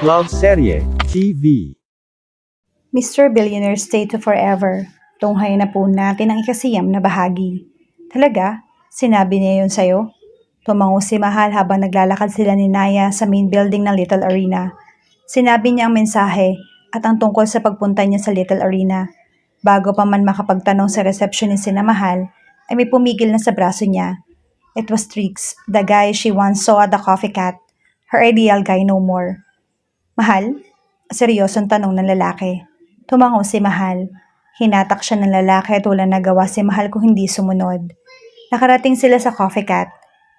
Love Serye TV. Mr. Billionaire stay to forever. Tunghay na po natin ang ikasiyam na bahagi. Talaga? Sinabi niya yun sa'yo? Tumango si Mahal habang naglalakad sila ni Naya sa main building ng Little Arena. Sinabi niya ang mensahe at ang tungkol sa pagpunta niya sa Little Arena. Bago pa man makapagtanong sa receptionist si na Mahal, ay may pumigil na sa braso niya. It was Trix, the guy she once saw at the coffee cat. Her ideal guy no more. Mahal? Seryosong tanong ng lalaki. Tumango si Mahal. Hinatak siya ng lalaki at walang nagawa si Mahal kung hindi sumunod. Nakarating sila sa coffee cat.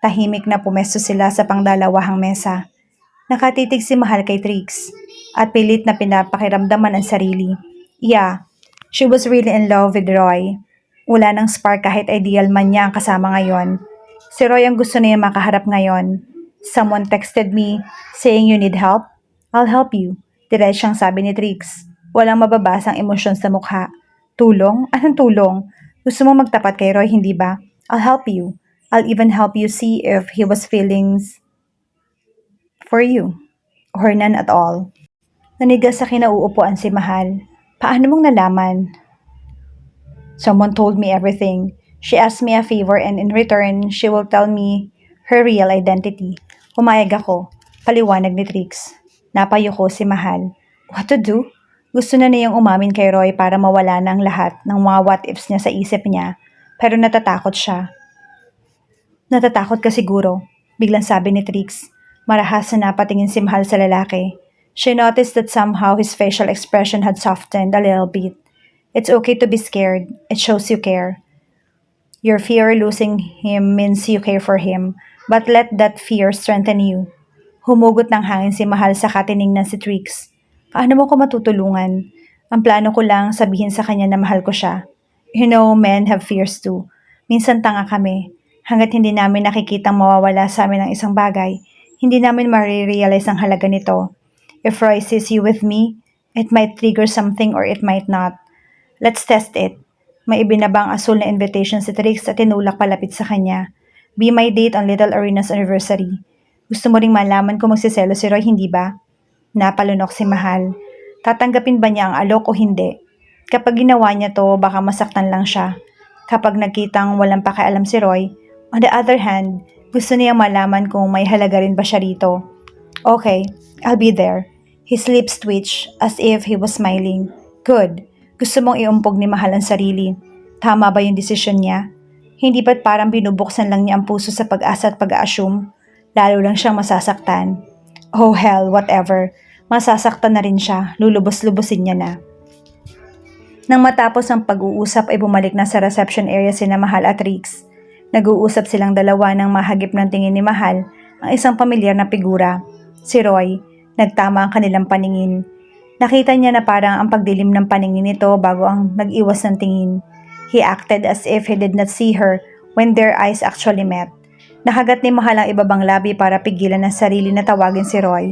Tahimik na pumesto sila sa pangdalawahang mesa. Nakatitig si Mahal kay Trix at pilit na pinapakiramdaman ang sarili. Yeah, she was really in love with Roy. Wala nang spark kahit ideal man niya ang kasama ngayon. Si Roy ang gusto niya makaharap ngayon. Someone texted me saying you need help. I'll help you. Diretsang sabi ni Trix. Walang mababasang emosyon sa mukha. Tulong? Anong tulong? Gusto mo magtapat kay Roy, hindi ba? I'll help you. I'll even help you see if he was feelings for you. Or none at all. Nanigas sa kinauupuan si Mahal. Paano mong nalaman? Someone told me everything. She asked me a favor and in return, she will tell me her real identity. Pumayag ako. Paliwanag ni Trix. Napayuko si Mahal. What to do? Gusto na niyang umamin kay Roy para mawala na ang lahat ng mga what-ifs niya sa isip niya, pero natatakot siya. Natatakot ka siguro, biglang sabi ni Trix. Marahas na napatingin si Mahal sa lalaki. She noticed that somehow his facial expression had softened a little bit. It's okay to be scared. It shows you care. Your fear losing him means you care for him, but let that fear strengthen you. Humugot ng hangin si Mahal sa katiningnan si Trix. Paano mo ko matutulungan? Ang plano ko lang sabihin sa kanya na mahal ko siya. You know, men have fears too. Minsan tanga kami. Hanggat hindi namin nakikitang mawawala sa amin ang isang bagay, hindi namin marirealize ang halaga nito. If Roy sees you with me, it might trigger something or it might not. Let's test it. May ibinabang asul na invitation si Trix at tinulak palapit sa kanya. Be my date on Little Arena's anniversary. Gusto mo ring malaman kung magsiselo si Roy, hindi ba? Napalunok si Mahal. Tatanggapin ba niya ang alok o hindi? Kapag ginawa niya to, baka masaktan lang siya. Kapag nagkitang walang pakialam si Roy, on the other hand, gusto niyang malaman kung may halaga rin ba siya rito. Okay, I'll be there. His lips twitched as if he was smiling. Good. Gusto mong iumpog ni Mahal ang sarili. Tama ba yung desisyon niya? Hindi ba't parang binubuksan lang niya ang puso sa pag-asa at pag-assume? Lalo lang siyang masasaktan. Oh hell, whatever. Masasaktan na rin siya. Lulubos-lubosin niya na. Nang matapos ang pag-uusap ay bumalik na sa reception area sina Mahal at Trix. Nag-uusap silang dalawa nang mahagip ng tingin ni Mahal ang isang pamilyar na figura. Si Roy. Nagtama ang kanilang paningin. Nakita niya na parang ang pagdilim ng paningin nito bago ang nag-iwas ng tingin. He acted as if he did not see her when their eyes actually met. Nakagat ni Mahal ang ibabang labi para pigilan ang sarili na tawagin si Roy.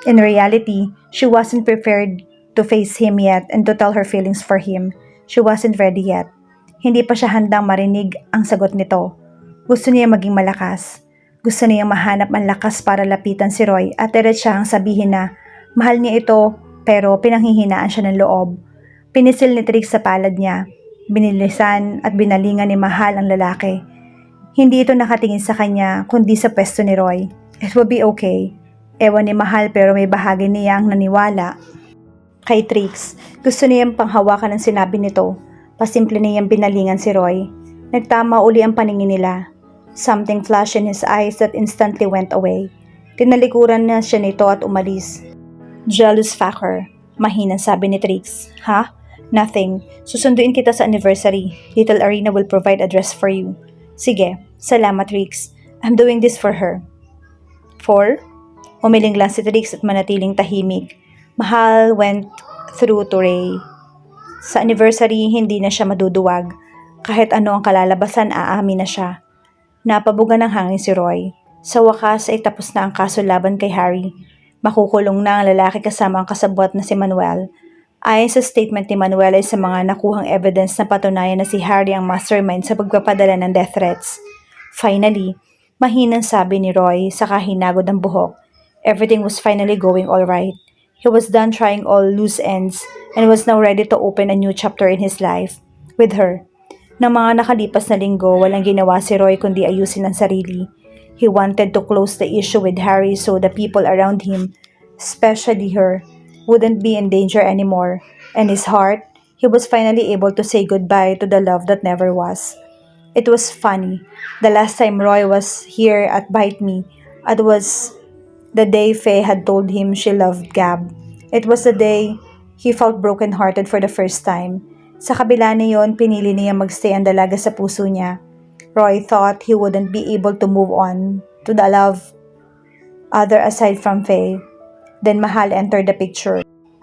In reality, she wasn't prepared to face him yet and to tell her feelings for him. She wasn't ready yet. Hindi pa siya handang marinig ang sagot nito. Gusto niya maging malakas. Gusto niyang mahanap ang lakas para lapitan si Roy at diretsahang sabihin na mahal niya ito pero pinanghihinaan siya ng loob. Pinisil ni Trix sa palad niya. Binilisan at binalingan ni Mahal ang lalaki. Hindi ito nakatingin sa kanya kundi sa pwesto ni Roy. It will be okay. Ewan ni Mahal pero may bahagi niya ang naniwala. Kay Trix, gusto niyang panghawakan ang sinabi nito. Pasimple niyang binalingan si Roy. Nagtama uli ang paningin nila. Something flashed in his eyes that instantly went away. Tinalikuran na siya nito at umalis. Jealous fucker, mahinang sabi ni Trix. Ha? Nothing. Susunduin kita sa anniversary. Little Arena will provide a dress for you. Sige, salamat Trix. I'm doing this for her. For? Umiling lang si Trix at manatiling tahimik. Mahal went through to Ray. Sa anniversary, hindi na siya maduduwag. Kahit ano ang kalalabasan, aamin na siya. Napabuga ng hangin si Roy. Sa wakas ay tapos na ang kaso laban kay Harry. Makukulong na ang lalaki kasama ang kasabwat na si Manuel. Ayon sa statement ni Manuel ay sa mga nakuhang evidence na patunayan na si Harry ang mastermind sa pagpapadala ng death threats. Finally, mahinang sabi ni Roy sa kahinagod ng buhok. Everything was finally going all right. He was done trying all loose ends and was now ready to open a new chapter in his life with her. Nang mga nakalipas na linggo, walang ginawa si Roy kundi ayusin ang sarili. He wanted to close the issue with Harry so the people around him, especially her, wouldn't be in danger anymore. And his heart, he was finally able to say goodbye to the love that never was. It was funny. The last time Roy was here at Bite Me, it was the day Faye had told him she loved Gab. It was the day he felt brokenhearted for the first time. Sa kabila niyon, pinili niya magstay ang dalaga sa puso niya. Roy thought he wouldn't be able to move on to the love other aside from Faye. Then Mahal entered the picture.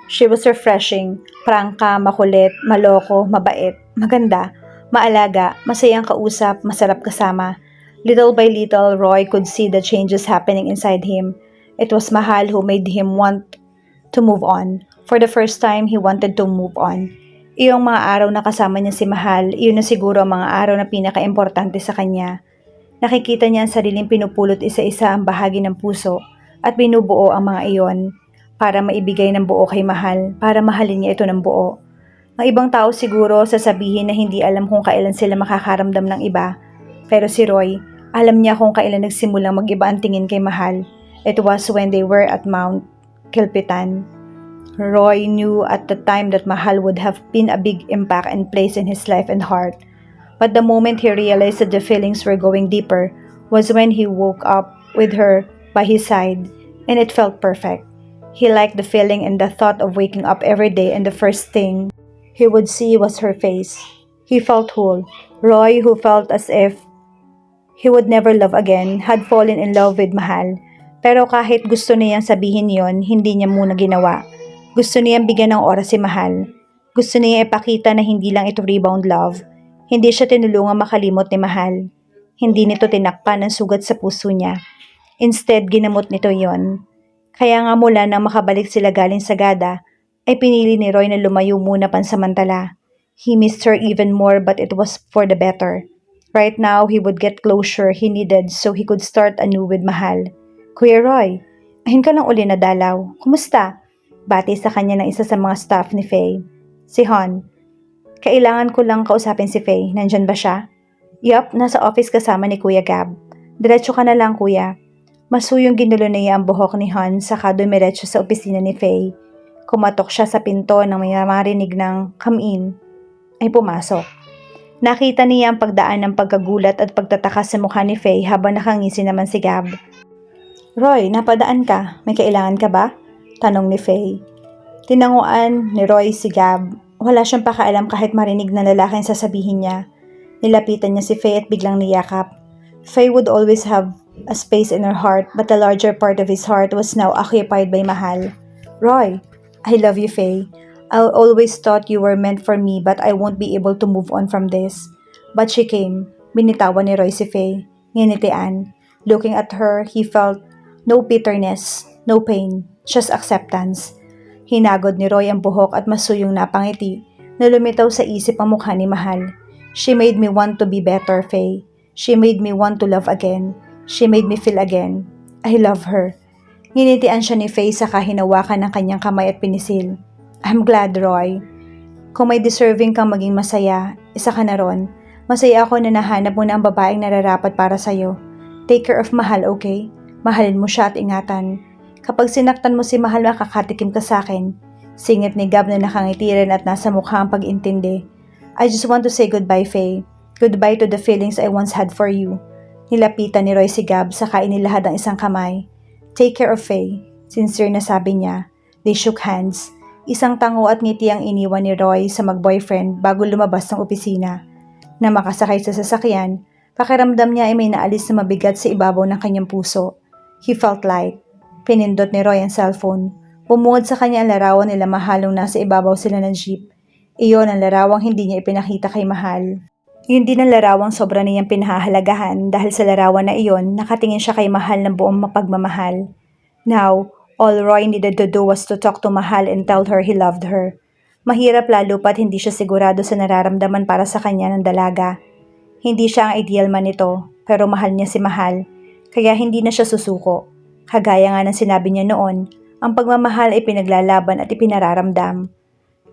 She was refreshing, prangka, makulit, maloko, mabait, maganda, maalaga, masayang kausap, masarap kasama. Little by little, Roy could see the changes happening inside him. It was Mahal who made him want to move on. For the first time, he wanted to move on. Iyong mga araw na kasama niya si Mahal, iyon na siguro ang mga araw na pinaka-importante sa kanya. Nakikita niya ang sariling pinupulot isa-isa ang bahagi ng puso at binubuo ang mga iyon para maibigay ng buo kay Mahal, para mahalin niya ito ng buo. Ang ibang tao siguro sasabihin na hindi alam kung kailan sila makakaramdam ng iba. Pero si Roy, alam niya kung kailan nagsimulang mag-iba ang tingin kay Mahal. It was when they were at Mount Kilpitan. Roy knew at the time that Mahal would have been a big impact and place in his life and heart. But the moment he realized that the feelings were going deeper was when he woke up with her by his side, and it felt perfect. He liked the feeling and the thought of waking up every day and the first thing he would see was her face. He felt whole. Roy, who felt as if he would never love again, had fallen in love with Mahal. Pero kahit gusto niyang sabihin yon, hindi niya muna ginawa. Gusto niyang bigyan ng oras si Mahal. Gusto niya ipakita na hindi lang ito rebound love. Hindi siya tinulungang makalimot ni Mahal. Hindi nito tinakpan ang sugat sa puso niya. Instead, ginamot nito yon. Kaya nga mula nang makabalik sila galing sa Gada, ay pinili ni Roy na lumayo muna pansamantala. He missed her even more but it was for the better. Right now, he would get closure he needed so he could start anew with Mahal. Kuya Roy, ayun ka lang uli na dalaw. Kumusta? Bati sa kanya ng isa sa mga staff ni Faye. Si Hon. Kailangan ko lang kausapin si Faye. Nandyan ba siya? Yup, nasa office kasama ni Kuya Gab. Diretso ka na lang, kuya. Masuyong ginulo niya ang buhok ni Han saka dumiretso sa opisina ni Faye. Kumatok siya sa pinto nang may marinig ng come in. Ay pumasok. Nakita niya ang pagdaan ng pagkagulat at pagtataka sa mukha ni Faye habang nakangisi naman si Gab. Roy, napadaan ka. May kailangan ka ba? Tanong ni Faye. Tinanguan ni Roy si Gab. Wala siyang pakialam kahit marinig na lalaki ang sasabihin niya. Nilapitan niya si Faye at biglang niyakap. Faye would always have a space in her heart but the larger part of his heart was now occupied by Mahal. Roy, I love you, Faye. I always thought you were meant for me but I won't be able to move on from this. But she came. Binitawan ni Roy si Faye. Nginitian. Looking at her, he felt no bitterness, no pain, just acceptance. Hinagod ni Roy ang buhok at masuyong napangiti na lumitaw sa isip ang mukha ni Mahal. She made me want to be better, Faye. She made me want to love again. She made me feel again. I love her. Nginitian siya ni Faye saka hinawakan ng kanyang kamay at pinisil. I'm glad, Roy. Kung may deserving kang maging masaya, isa ka na ron. Masaya ako na nahanap mo na ang babaeng nararapat para sa'yo. Take care of Mahal, okay? Mahalin mo siya at ingatan. Kapag sinaktan mo si Mahal, makakatikim ka sa akin. Singit ni Gab na nakangiti rin at nasa mukha ang pag-intindi. I just want to say goodbye, Faye. Goodbye to the feelings I once had for you. Nilapitan ni Roy si Gab saka inilahad ang isang kamay. Take care of Faye. Sincere na sabi niya. They shook hands. Isang tango at ngiti ang iniwan ni Roy sa mag-boyfriend bago lumabas ng opisina. Na makasakay sa sasakyan, pakiramdam niya ay may naalis na mabigat sa ibabaw ng kanyang puso. He felt light. Pinindot ni Roy ang cellphone. Bumungad sa kanya ang larawan nila Mahalong nasa ibabaw sila ng jeep. Iyon ang larawang hindi niya ipinakita kay Mahal. Yun din ang larawang sobra niyang pinahahalagahan dahil sa larawan na iyon, nakatingin siya kay Mahal ng buong mapagmamahal. Now, all Roy needed to do was to talk to Mahal and tell her he loved her. Mahirap lalo pat hindi siya sigurado sa nararamdaman para sa kanya ng dalaga. Hindi siya ang ideal man nito, pero mahal niya si Mahal, kaya hindi na siya susuko. Kagaya nga ng sinabi niya noon, Ang pagmamahal ay pinaglalaban at ipinararamdam.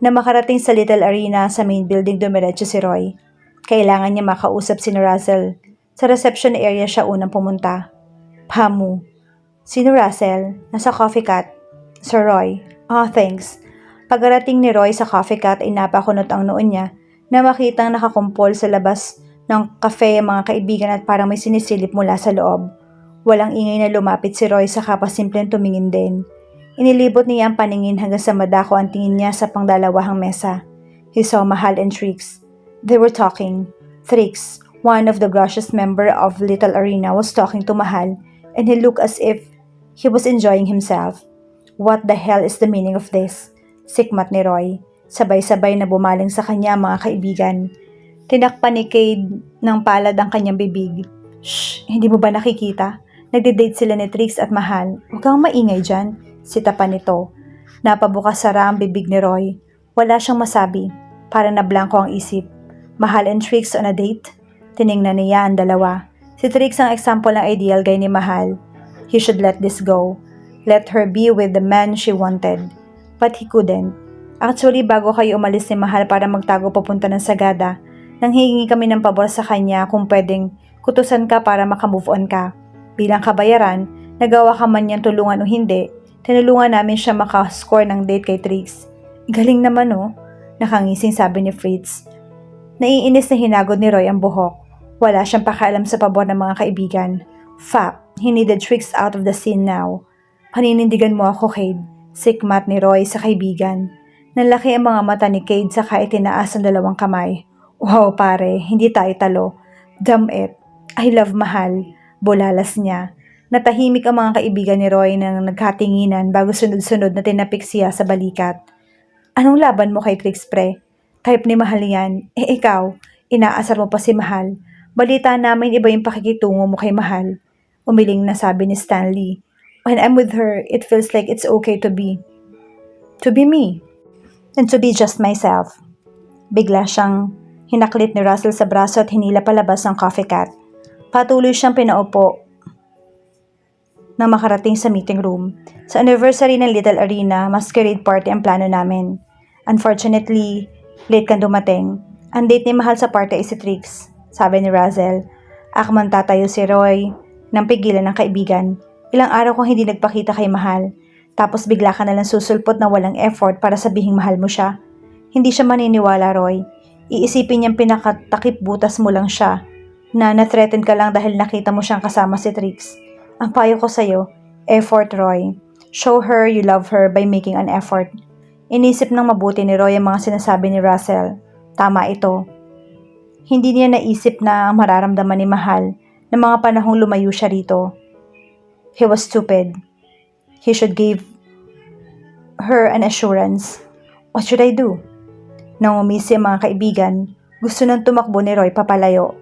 Na makarating sa Little Arena sa main building, dumiretso si Roy. Kailangan niya makausap si Russell. Sa reception area siya unang pumunta. Pamu. Sino Russell? Nasa coffee cut. Sir Roy. Thanks. Pagkarating ni Roy sa coffee cut ay napakunot ang noon niya na makitang nakakumpol sa labas ng cafe ang mga kaibigan at parang may sinisilip mula sa loob. Walang ingay na lumapit si Roy sa kapasimpleng tumingin din. Inilibot niya ang paningin hanggang sa madako ang tingin niya sa pangdalawahang mesa. He saw Mahal and Trix. They were talking. Trix, one of the gracious member of Little Arena, was talking to Mahal and he looked as if he was enjoying himself. What the hell is the meaning of this? Sikmat ni Roy. Sabay-sabay na bumaling sa kanya ang mga kaibigan. Tinakpan ni Cade ng palad ang kanyang bibig. Shh! Hindi mo ba nakikita? Nagde-date sila ni Trix at Mahal. Huwag kang maingay dyan. Sita pa nito. Napabukas sara ang bibig ni Roy. Wala siyang masabi. Para na blanco ang isip. Mahal and Trix on a date? Tiningnan niya ang dalawa. Si Trix ang example ng ideal guy ni Mahal. He should let this go. Let her be with the man she wanted. But he couldn't. Actually, bago kayo umalis ni Mahal para magtago papunta ng Sagada, nanghihingi kami ng pabor sa kanya kung pwedeng kutusan ka para makamove on ka. Bilang kabayaran, nagawa ka man niyang tulungan o hindi, tinulungan namin siya makascore ng date kay Trix. Galing naman nakangising sabi ni Fritz. Naiinis na hinagod ni Roy ang buhok. Wala siyang pakialam sa pabor ng mga kaibigan. Fact, he needed Trix out of the scene now. Paninindigan mo ako, Cade. Sikmat ni Roy sa kaibigan. Nalaki ang mga mata ni Cade saka itinaas ang dalawang kamay. Wow pare, hindi tayo talo. Damn it. I love Mahal. Bulalas niya. Natahimik ang mga kaibigan ni Roy nang nagkatinginan bago sunod-sunod na tinapik siya sa balikat. Anong laban mo kay Trix pre? Type ni Mahal yan. Ikaw, inaasar mo pa si Mahal. Balita namin iba yung pakikitungo mo kay Mahal. Umiling na sabi ni Stanley. When I'm with her, it feels like it's okay to be me. And to be just myself. Bigla siyang hinaklit ni Russell sa braso at hinila palabas ng coffee cat. Patuloy siyang pinaupo nang makarating sa meeting room. Sa anniversary ng Little Arena, masquerade party ang plano namin. Unfortunately, late kang dumating. Ang date ni Mahal sa party ay si Trix, sabi ni Russell. Akman tatayo si Roy nang pigilan ng kaibigan. Ilang araw kong hindi nagpakita kay Mahal. Tapos bigla ka nalang susulpot na walang effort para sabihing mahal mo siya. Hindi siya maniniwala, Roy. Iisipin niyang pinakatakip butas mo lang siya. Na na-threaten ka lang dahil nakita mo siyang kasama si Trix. Ang payo ko sa'yo, effort, Roy. Show her you love her by making an effort. Inisip ng mabuti ni Roy ang mga sinasabi ni Russell. Tama ito. Hindi niya naisip na mararamdaman ni Mahal na mga panahong lumayo siya rito. He was stupid. He should give her an assurance. What should I do? Nang umisi ang mga kaibigan, gusto nang tumakbo ni Roy papalayo.